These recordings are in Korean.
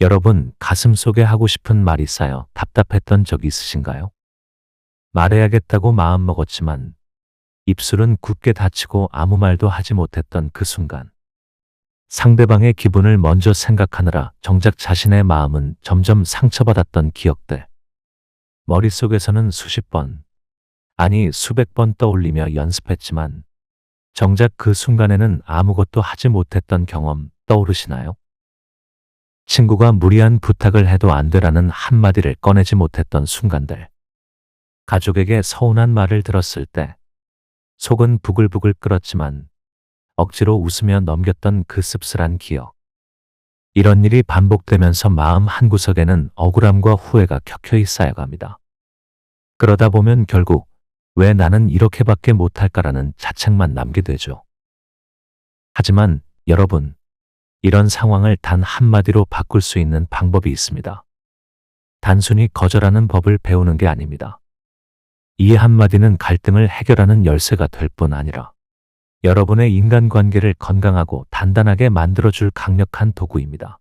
여러분, 가슴속에 하고 싶은 말이 쌓여 답답했던 적 있으신가요? 말해야겠다고 마음먹었지만 입술은 굳게 닫히고 아무 말도 하지 못했던 그 순간. 상대방의 기분을 먼저 생각하느라 정작 자신의 마음은 점점 상처받았던 기억들. 머릿속에서는 수십 번, 아니 수백 번 떠올리며 연습했지만 정작 그 순간에는 아무것도 하지 못했던 경험 떠오르시나요? 친구가 무리한 부탁을 해도 안 되라는 한마디를 꺼내지 못했던 순간들. 가족에게 서운한 말을 들었을 때 속은 부글부글 끓었지만 억지로 웃으며 넘겼던 그 씁쓸한 기억. 이런 일이 반복되면서 마음 한구석에는 억울함과 후회가 켜켜이 쌓여갑니다. 그러다 보면 결국 왜 나는 이렇게밖에 못할까라는 자책만 남게 되죠. 하지만 여러분, 이런 상황을 단 한마디로 바꿀 수 있는 방법이 있습니다. 단순히 거절하는 법을 배우는 게 아닙니다. 이 한마디는 갈등을 해결하는 열쇠가 될 뿐 아니라 여러분의 인간관계를 건강하고 단단하게 만들어줄 강력한 도구입니다.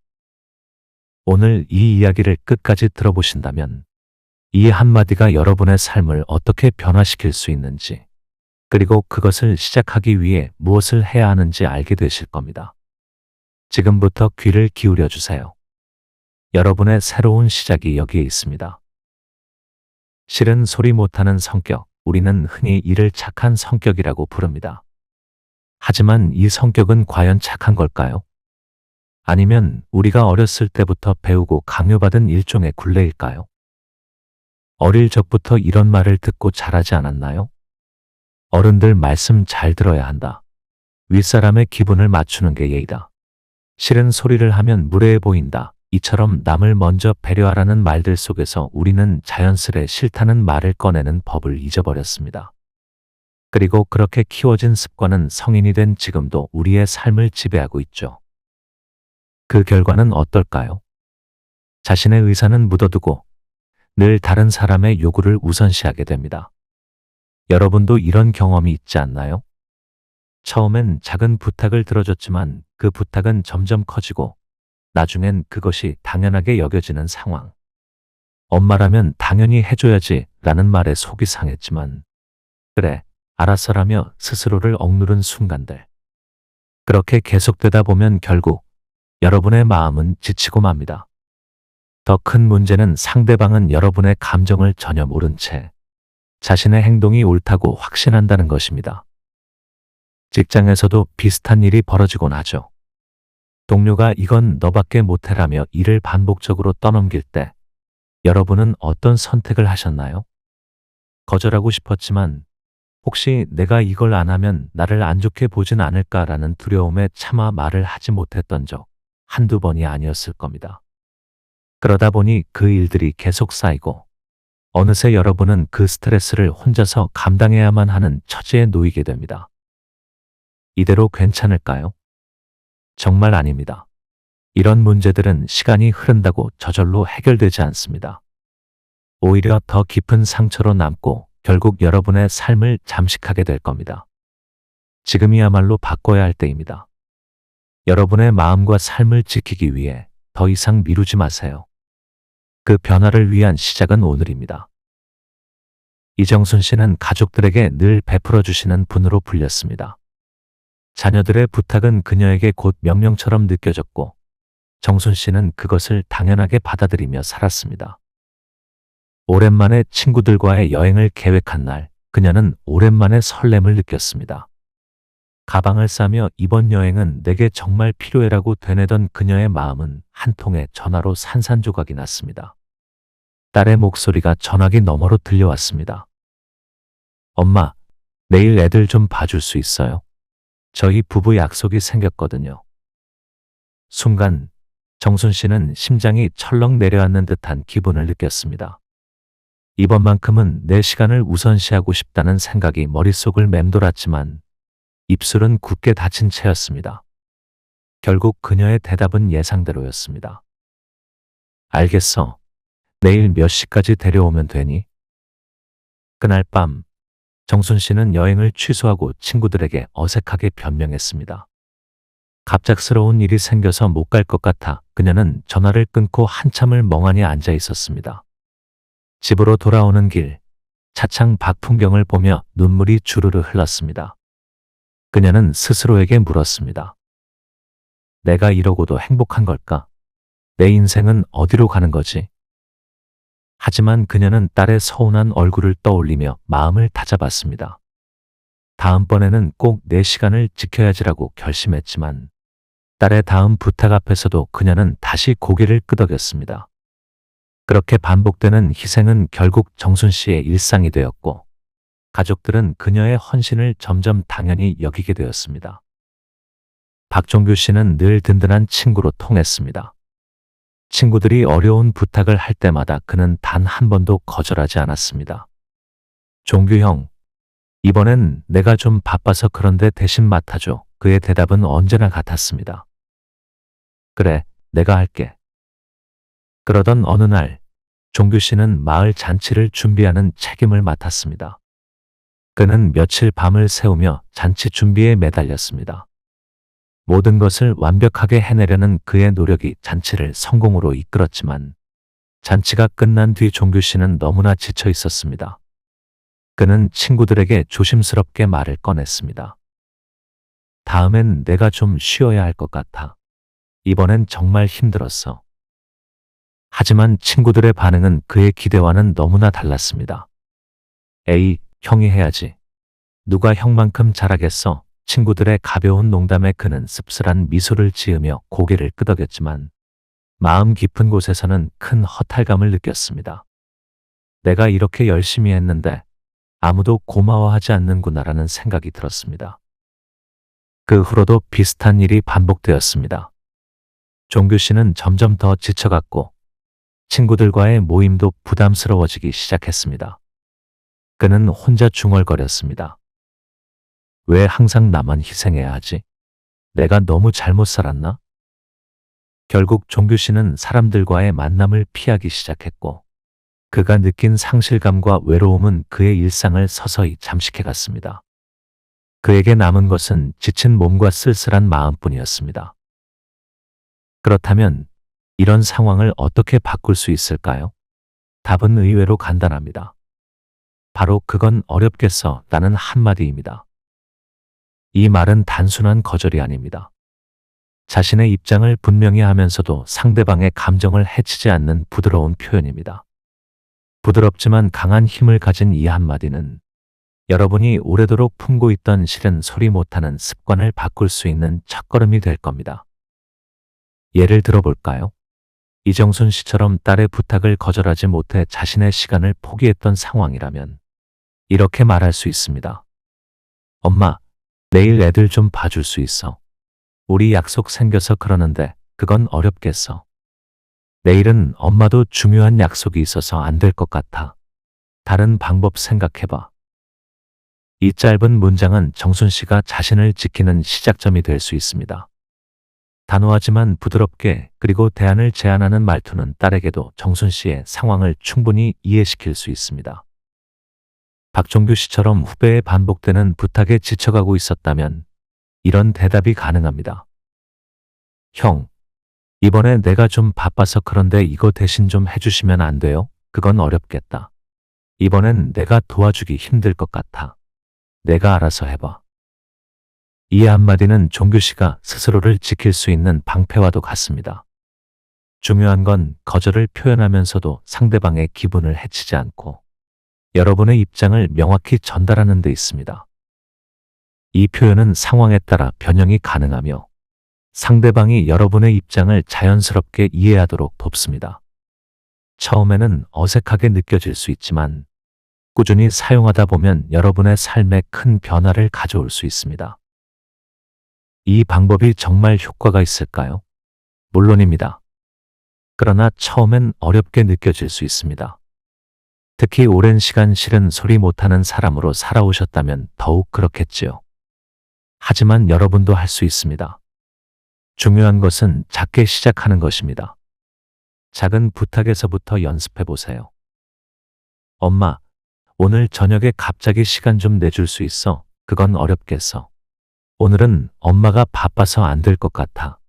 오늘 이 이야기를 끝까지 들어보신다면 이 한마디가 여러분의 삶을 어떻게 변화시킬 수 있는지, 그리고 그것을 시작하기 위해 무엇을 해야 하는지 알게 되실 겁니다. 지금부터 귀를 기울여 주세요. 여러분의 새로운 시작이 여기에 있습니다. 실은 소리 못하는 성격, 우리는 흔히 이를 착한 성격이라고 부릅니다. 하지만 이 성격은 과연 착한 걸까요? 아니면 우리가 어렸을 때부터 배우고 강요받은 일종의 굴레일까요? 어릴 적부터 이런 말을 듣고 자라지 않았나요? 어른들 말씀 잘 들어야 한다. 윗사람의 기분을 맞추는 게 예의다. 싫은 소리를 하면 무례해 보인다. 이처럼 남을 먼저 배려하라는 말들 속에서 우리는 자연스레 싫다는 말을 꺼내는 법을 잊어버렸습니다. 그리고 그렇게 키워진 습관은 성인이 된 지금도 우리의 삶을 지배하고 있죠. 그 결과는 어떨까요? 자신의 의사는 묻어두고 늘 다른 사람의 요구를 우선시하게 됩니다. 여러분도 이런 경험이 있지 않나요? 처음엔 작은 부탁을 들어줬지만 그 부탁은 점점 커지고 나중엔 그것이 당연하게 여겨지는 상황. 엄마라면 당연히 해줘야지 라는 말에 속이 상했지만 그래, 알았어라며 스스로를 억누른 순간들. 그렇게 계속되다 보면 결국 여러분의 마음은 지치고 맙니다. 더 큰 문제는 상대방은 여러분의 감정을 전혀 모른 채 자신의 행동이 옳다고 확신한다는 것입니다. 직장에서도 비슷한 일이 벌어지곤 하죠. 동료가 이건 너밖에 못해라며 일을 반복적으로 떠넘길 때 여러분은 어떤 선택을 하셨나요? 거절하고 싶었지만 혹시 내가 이걸 안 하면 나를 안 좋게 보진 않을까라는 두려움에 차마 말을 하지 못했던 적 한두 번이 아니었을 겁니다. 그러다 보니 그 일들이 계속 쌓이고 어느새 여러분은 그 스트레스를 혼자서 감당해야만 하는 처지에 놓이게 됩니다. 이대로 괜찮을까요? 정말 아닙니다. 이런 문제들은 시간이 흐른다고 저절로 해결되지 않습니다. 오히려 더 깊은 상처로 남고 결국 여러분의 삶을 잠식하게 될 겁니다. 지금이야말로 바꿔야 할 때입니다. 여러분의 마음과 삶을 지키기 위해 더 이상 미루지 마세요. 그 변화를 위한 시작은 오늘입니다. 이정순 씨는 가족들에게 늘 베풀어 주시는 분으로 불렸습니다. 자녀들의 부탁은 그녀에게 곧 명령처럼 느껴졌고 정순 씨는 그것을 당연하게 받아들이며 살았습니다. 오랜만에 친구들과의 여행을 계획한 날, 그녀는 오랜만에 설렘을 느꼈습니다. 가방을 싸며 이번 여행은 내게 정말 필요해라고 되뇌던 그녀의 마음은 한 통의 전화로 산산조각이 났습니다. 딸의 목소리가 전화기 너머로 들려왔습니다. 엄마, 내일 애들 좀 봐줄 수 있어요? 저희 부부 약속이 생겼거든요. 순간 정순 씨는 심장이 철렁 내려앉는 듯한 기분을 느꼈습니다. 이번만큼은 내 시간을 우선시하고 싶다는 생각이 머릿속을 맴돌았지만 입술은 굳게 닫힌 채였습니다. 결국 그녀의 대답은 예상대로였습니다. 알겠어. 내일 몇 시까지 데려오면 되니? 그날 밤 정순 씨는 여행을 취소하고 친구들에게 어색하게 변명했습니다. 갑작스러운 일이 생겨서 못 갈 것 같아 그녀는 전화를 끊고 한참을 멍하니 앉아 있었습니다. 집으로 돌아오는 길, 차창 밖 풍경을 보며 눈물이 주르르 흘렀습니다. 그녀는 스스로에게 물었습니다. 내가 이러고도 행복한 걸까? 내 인생은 어디로 가는 거지? 하지만 그녀는 딸의 서운한 얼굴을 떠올리며 마음을 다잡았습니다. 다음번에는 꼭 내 시간을 지켜야지라고 결심했지만 딸의 다음 부탁 앞에서도 그녀는 다시 고개를 끄덕였습니다. 그렇게 반복되는 희생은 결국 정순 씨의 일상이 되었고 가족들은 그녀의 헌신을 점점 당연히 여기게 되었습니다. 박종규 씨는 늘 든든한 친구로 통했습니다. 친구들이 어려운 부탁을 할 때마다 그는 단 한 번도 거절하지 않았습니다. 종규 형, 이번엔 내가 좀 바빠서 그런데 대신 맡아줘. 그의 대답은 언제나 같았습니다. 그래, 내가 할게. 그러던 어느 날, 종규 씨는 마을 잔치를 준비하는 책임을 맡았습니다. 그는 며칠 밤을 새우며 잔치 준비에 매달렸습니다. 모든 것을 완벽하게 해내려는 그의 노력이 잔치를 성공으로 이끌었지만 잔치가 끝난 뒤 종규 씨는 너무나 지쳐 있었습니다. 그는 친구들에게 조심스럽게 말을 꺼냈습니다. 다음엔 내가 좀 쉬어야 할 것 같아. 이번엔 정말 힘들었어. 하지만 친구들의 반응은 그의 기대와는 너무나 달랐습니다. 에이, 형이 해야지. 누가 형만큼 잘하겠어? 친구들의 가벼운 농담에 그는 씁쓸한 미소를 지으며 고개를 끄덕였지만 마음 깊은 곳에서는 큰 허탈감을 느꼈습니다. 내가 이렇게 열심히 했는데 아무도 고마워하지 않는구나라는 생각이 들었습니다. 그 후로도 비슷한 일이 반복되었습니다. 종규 씨는 점점 더 지쳐갔고 친구들과의 모임도 부담스러워지기 시작했습니다. 그는 혼자 중얼거렸습니다. 왜 항상 나만 희생해야 하지? 내가 너무 잘못 살았나? 결국 종규 씨는 사람들과의 만남을 피하기 시작했고 그가 느낀 상실감과 외로움은 그의 일상을 서서히 잠식해갔습니다. 그에게 남은 것은 지친 몸과 쓸쓸한 마음뿐이었습니다. 그렇다면 이런 상황을 어떻게 바꿀 수 있을까요? 답은 의외로 간단합니다. 바로 그건 어렵겠어 라는 한마디입니다. 이 말은 단순한 거절이 아닙니다. 자신의 입장을 분명히 하면서도 상대방의 감정을 해치지 않는 부드러운 표현입니다. 부드럽지만 강한 힘을 가진 이 한마디는 여러분이 오래도록 품고 있던 싫은 소리 못하는 습관을 바꿀 수 있는 첫걸음이 될 겁니다. 예를 들어볼까요? 이정순 씨처럼 딸의 부탁을 거절하지 못해 자신의 시간을 포기했던 상황이라면 이렇게 말할 수 있습니다. 엄마, 내일 애들 좀 봐줄 수 있어. 우리 약속 생겨서 그러는데 그건 어렵겠어. 내일은 엄마도 중요한 약속이 있어서 안 될 것 같아. 다른 방법 생각해봐. 이 짧은 문장은 정순 씨가 자신을 지키는 시작점이 될 수 있습니다. 단호하지만 부드럽게 그리고 대안을 제안하는 말투는 딸에게도 정순 씨의 상황을 충분히 이해시킬 수 있습니다. 박종규 씨처럼 후배에 반복되는 부탁에 지쳐가고 있었다면 이런 대답이 가능합니다. 형, 이번에 내가 좀 바빠서 그런데 이거 대신 좀 해주시면 안 돼요? 그건 어렵겠다. 이번엔 내가 도와주기 힘들 것 같아. 내가 알아서 해봐. 이 한마디는 종규 씨가 스스로를 지킬 수 있는 방패와도 같습니다. 중요한 건 거절을 표현하면서도 상대방의 기분을 해치지 않고 여러분의 입장을 명확히 전달하는 데 있습니다. 이 표현은 상황에 따라 변형이 가능하며 상대방이 여러분의 입장을 자연스럽게 이해하도록 돕습니다. 처음에는 어색하게 느껴질 수 있지만 꾸준히 사용하다 보면 여러분의 삶에 큰 변화를 가져올 수 있습니다. 이 방법이 정말 효과가 있을까요? 물론입니다. 그러나 처음엔 어렵게 느껴질 수 있습니다. 특히 오랜 시간 싫은 소리 못하는 사람으로 살아오셨다면 더욱 그렇겠지요. 하지만 여러분도 할 수 있습니다. 중요한 것은 작게 시작하는 것입니다. 작은 부탁에서부터 연습해 보세요. 엄마, 오늘 저녁에 갑자기 시간 좀 내줄 수 있어? 그건 어렵겠어. 오늘은 엄마가 바빠서 안 될 것 같아.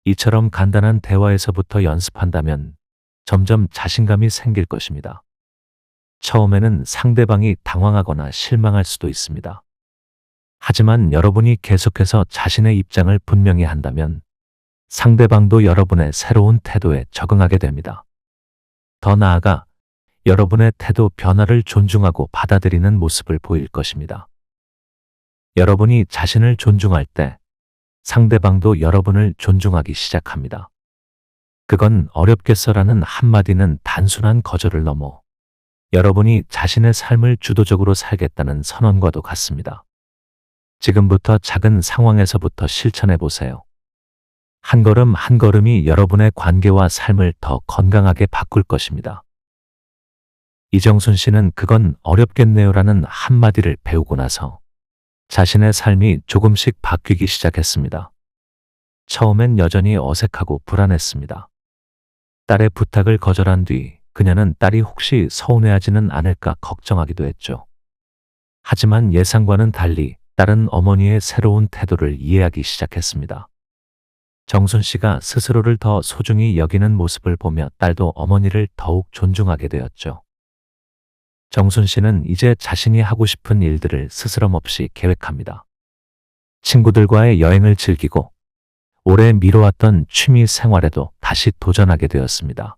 이처럼 간단한 대화에서부터 연습한다면 점점 자신감이 생길 것입니다. 처음에는 상대방이 당황하거나 실망할 수도 있습니다. 하지만 여러분이 계속해서 자신의 입장을 분명히 한다면 상대방도 여러분의 새로운 태도에 적응하게 됩니다. 더 나아가 여러분의 태도 변화를 존중하고 받아들이는 모습을 보일 것입니다. 여러분이 자신을 존중할 때 상대방도 여러분을 존중하기 시작합니다. 그건 어렵겠어라는 한마디는 단순한 거절을 넘어 여러분이 자신의 삶을 주도적으로 살겠다는 선언과도 같습니다. 지금부터 작은 상황에서부터 실천해 보세요. 한 걸음 한 걸음이 여러분의 관계와 삶을 더 건강하게 바꿀 것입니다. 이정순 씨는 그건 어렵겠네요라는 한마디를 배우고 나서 자신의 삶이 조금씩 바뀌기 시작했습니다. 처음엔 여전히 어색하고 불안했습니다. 딸의 부탁을 거절한 뒤 그녀는 딸이 혹시 서운해하지는 않을까 걱정하기도 했죠. 하지만 예상과는 달리 딸은 어머니의 새로운 태도를 이해하기 시작했습니다. 정순 씨가 스스로를 더 소중히 여기는 모습을 보며 딸도 어머니를 더욱 존중하게 되었죠. 정순 씨는 이제 자신이 하고 싶은 일들을 스스럼 없이 계획합니다. 친구들과의 여행을 즐기고 오래 미뤄왔던 취미 생활에도 다시 도전하게 되었습니다.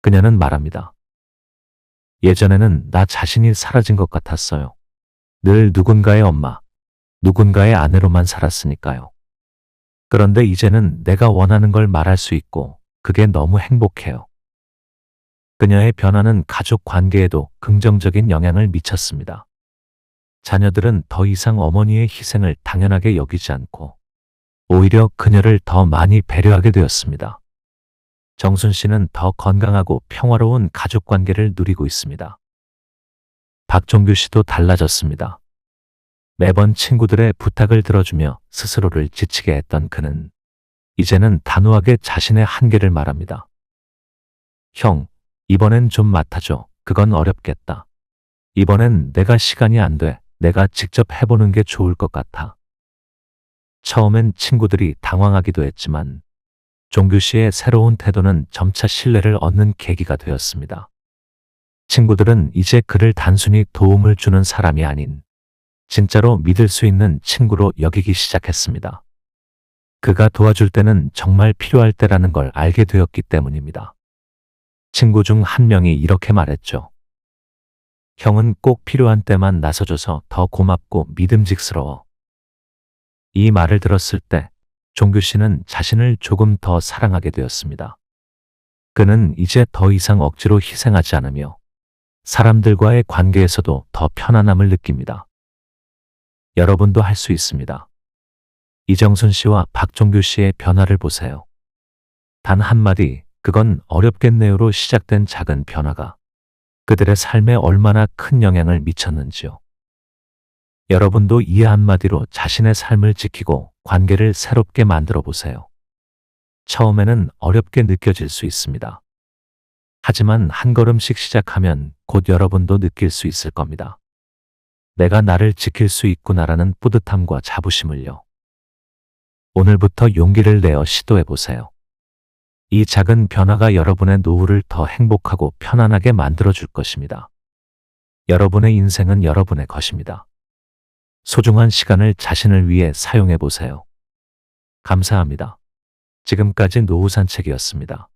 그녀는 말합니다. 예전에는 나 자신이 사라진 것 같았어요. 늘 누군가의 엄마, 누군가의 아내로만 살았으니까요. 그런데 이제는 내가 원하는 걸 말할 수 있고 그게 너무 행복해요. 그녀의 변화는 가족 관계에도 긍정적인 영향을 미쳤습니다. 자녀들은 더 이상 어머니의 희생을 당연하게 여기지 않고 오히려 그녀를 더 많이 배려하게 되었습니다. 정순 씨는 더 건강하고 평화로운 가족 관계를 누리고 있습니다. 박종규 씨도 달라졌습니다. 매번 친구들의 부탁을 들어주며 스스로를 지치게 했던 그는 이제는 단호하게 자신의 한계를 말합니다. 형, 이번엔 좀 맡아줘. 그건 어렵겠다. 이번엔 내가 시간이 안 돼. 내가 직접 해보는 게 좋을 것 같아. 처음엔 친구들이 당황하기도 했지만 종규 씨의 새로운 태도는 점차 신뢰를 얻는 계기가 되었습니다. 친구들은 이제 그를 단순히 도움을 주는 사람이 아닌 진짜로 믿을 수 있는 친구로 여기기 시작했습니다. 그가 도와줄 때는 정말 필요할 때라는 걸 알게 되었기 때문입니다. 친구 중 한 명이 이렇게 말했죠. 형은 꼭 필요한 때만 나서줘서 더 고맙고 믿음직스러워. 이 말을 들었을 때 종규 씨는 자신을 조금 더 사랑하게 되었습니다. 그는 이제 더 이상 억지로 희생하지 않으며 사람들과의 관계에서도 더 편안함을 느낍니다. 여러분도 할 수 있습니다. 이정순 씨와 박종규 씨의 변화를 보세요. 단 한마디, 그건 어렵겠네요로 시작된 작은 변화가 그들의 삶에 얼마나 큰 영향을 미쳤는지요. 여러분도 이 한마디로 자신의 삶을 지키고 관계를 새롭게 만들어 보세요. 처음에는 어렵게 느껴질 수 있습니다. 하지만 한 걸음씩 시작하면 곧 여러분도 느낄 수 있을 겁니다. 내가 나를 지킬 수 있구나라는 뿌듯함과 자부심을요. 오늘부터 용기를 내어 시도해 보세요. 이 작은 변화가 여러분의 노후를 더 행복하고 편안하게 만들어 줄 것입니다. 여러분의 인생은 여러분의 것입니다. 소중한 시간을 자신을 위해 사용해 보세요. 감사합니다. 지금까지 노후 산책이었습니다.